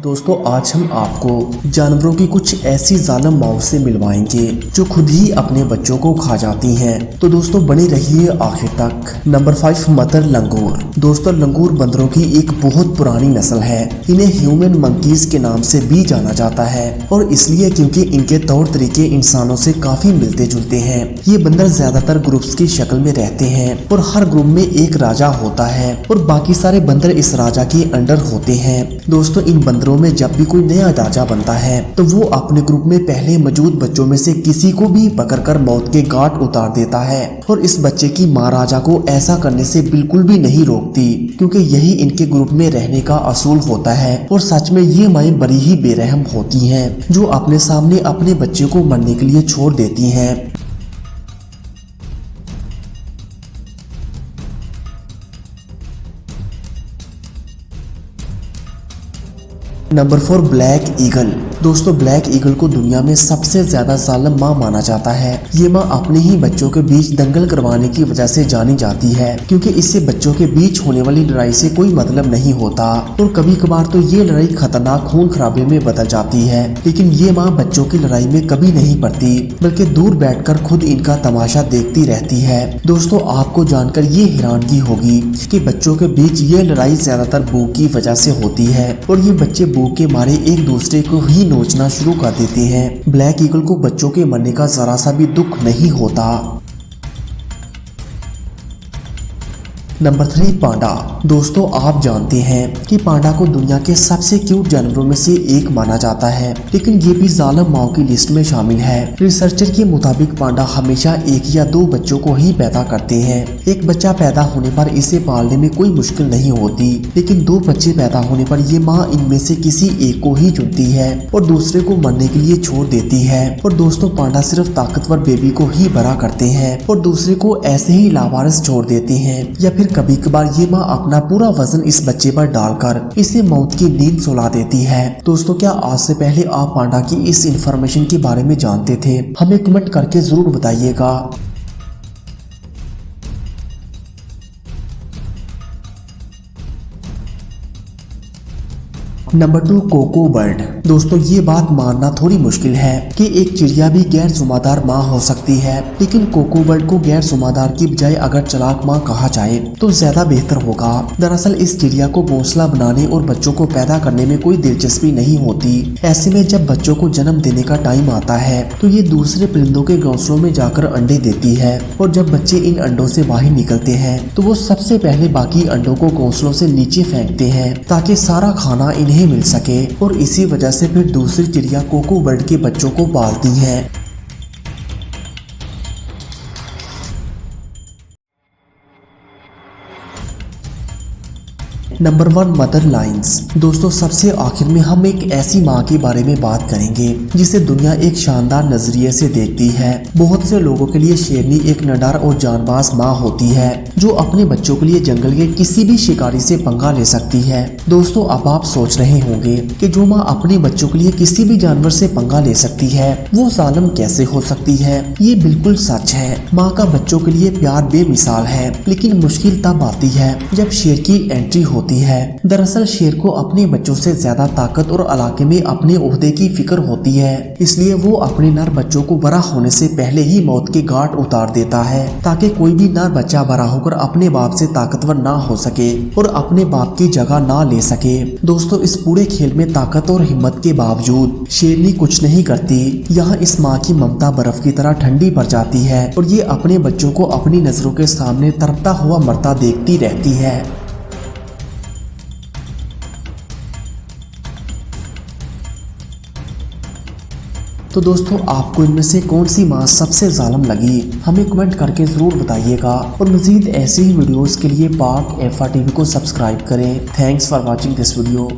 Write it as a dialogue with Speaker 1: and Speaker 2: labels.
Speaker 1: दोस्तों आज हम आपको जानवरों की कुछ ऐसी जालिम मौत से मिलवाएंगे जो खुद ही अपने बच्चों को खा जाती हैं। तो दोस्तों बने रहिए आखिर तक। नंबर 5 मदर लंगूर। दोस्तों लंगूर बंदरों की एक बहुत पुरानी नस्ल है। इन्हें ह्यूमन मंकीज के नाम से भी जाना जाता है और इसलिए क्योंकि इनके तौर तरीके इंसानों से काफी मिलते जुलते हैं। ये बंदर ज्यादातर ग्रुप्स की शक्ल में रहते हैं और हर ग्रुप में एक राजा होता है और बाकी सारे बंदर इस राजा के अंडर होते हैं। दोस्तों इन बंदरों में जब भी कोई नया राजा बनता है तो वो अपने ग्रुप में पहले मौजूद बच्चों में से किसी को भी पकड़कर मौत के घाट उतार देता है और इस बच्चे की माँ राजा को ऐसा करने से बिल्कुल भी नहीं रोकती क्योंकि यही इनके ग्रुप में रहने का असूल होता है। और सच में ये माएं बड़ी ही बेरहम होती हैं जो अपने सामने अपने बच्चे को मरने के लिए छोड़ देती हैं। Number 4 black eagle. दोस्तों ब्लैक ईगल को दुनिया में सबसे ज्यादा जालिम माँ माना जाता है। ये माँ अपने ही बच्चों के बीच दंगल करवाने की वजह से जानी जाती है क्योंकि इससे बच्चों के बीच होने वाली लड़ाई से कोई मतलब नहीं होता और कभी कभार तो ये लड़ाई खतरनाक खून खराबे में बदल जाती है। लेकिन ये माँ बच्चों की लड़ाई में कभी नहीं पड़ती बल्कि दूर बैठकर खुद इनका तमाशा देखती रहती है। दोस्तों आपको जानकर ये हैरानगी होगी कि बच्चों के बीच ये लड़ाई ज्यादातर भूख की वजह से होती है और ये बच्चे भूख के मारे एक दूसरे को ही नोचना शुरू कर देते हैं। ब्लैक ईगल को बच्चों के मरने का जरा सा भी दुख नहीं होता। नंबर 3 पांडा। दोस्तों आप जानते हैं कि पांडा को दुनिया के सबसे क्यूट जानवरों में से एक माना जाता है लेकिन ये भी जालिम माओ की लिस्ट में शामिल है। रिसर्चर के मुताबिक पांडा हमेशा 1 या 2 बच्चों को ही पैदा करते हैं। एक बच्चा पैदा होने पर इसे पालने में कोई मुश्किल नहीं होती लेकिन 2 बच्चे पैदा होने पर ये माँ इनमें से किसी एक को ही चुनती है और दूसरे को मरने के लिए छोड़ देती है। और दोस्तों पांडा सिर्फ ताकतवर बेबी को ही बड़ा करते हैं और दूसरे को ऐसे ही लावारिस छोड़ देते हैं या फिर कभी कभार ये माँ अपना पूरा वजन इस बच्चे पर डालकर इसे मौत की नींद सुला देती है। दोस्तों क्या आज से पहले आप पांडा की इस इंफॉर्मेशन के बारे में जानते थे? हमें कमेंट करके जरूर बताइएगा। Number 2 coco bird. दोस्तों ये बात मानना थोड़ी मुश्किल है कि एक चिड़िया भी गैर जुम्मेदार माँ हो सकती है लेकिन कोको बर्ड को गैर जुम्मेदार की बजाय अगर चालाक माँ कहा जाए तो ज्यादा बेहतर होगा। दरअसल इस चिड़िया को घोंसला बनाने और बच्चों को पैदा करने में कोई दिलचस्पी नहीं होती। ऐसे में जब बच्चों को जन्म देने का टाइम आता है तो ये दूसरे परिंदों के घोंसलों में जाकर अंडे देती है और जब बच्चे इन अंडों से बाहर निकलते हैं तो वो सबसे पहले बाकी अंडों को घोंसलों से नीचे फेंकते हैं ताकि सारा खाना इन्हें मिल सके और इसी वजह से फिर दूसरी चिड़िया कोको बर्ड के बच्चों को पालती है। Number 1 mother lines. दोस्तों सबसे आखिर में हम एक ऐसी माँ के बारे में बात करेंगे जिसे दुनिया एक शानदार नजरिए से देखती है। बहुत से लोगों के लिए शेरनी एक निडर और जानबाज माँ होती है जो अपने बच्चों के लिए जंगल के किसी भी शिकारी से पंगा ले सकती है। दोस्तों अब आप सोच रहे होंगे कि जो माँ अपने बच्चों के लिए किसी भी जानवर से पंगा ले सकती है वो जालिम कैसे हो सकती है? ये बिल्कुल सच है। माँ का बच्चों के लिए प्यार बेमिसाल है लेकिन मुश्किल तब आती है जब शेर की एंट्री होती है। दरअसल शेर को अपने बच्चों से ज्यादा ताकत और इलाके में अपने ओहदे की फिक्र होती है इसलिए वो अपने नर बच्चों को बड़ा होने से पहले ही मौत के घाट उतार देता है ताकि कोई भी नर बच्चा बड़ा होकर अपने बाप से ताकतवर ना हो सके और अपने बाप की जगह ना ले सके। दोस्तों इस पूरे खेल में ताकत और हिम्मत के बावजूद शेरनी कुछ नहीं करती। यहाँ इस माँ की ममता बर्फ की तरह ठंडी पड़ जाती है और ये अपने बच्चों को अपनी नजरों के सामने तड़पता हुआ मरता देखती रहती है। तो दोस्तों आपको इनमें से कौन सी माँ सबसे जालिम लगी हमें कमेंट करके जरूर बताइएगा और मजीद ऐसे ही वीडियोस के लिए पाक एफा टीवी को सब्सक्राइब करें। Thanks for watching this video.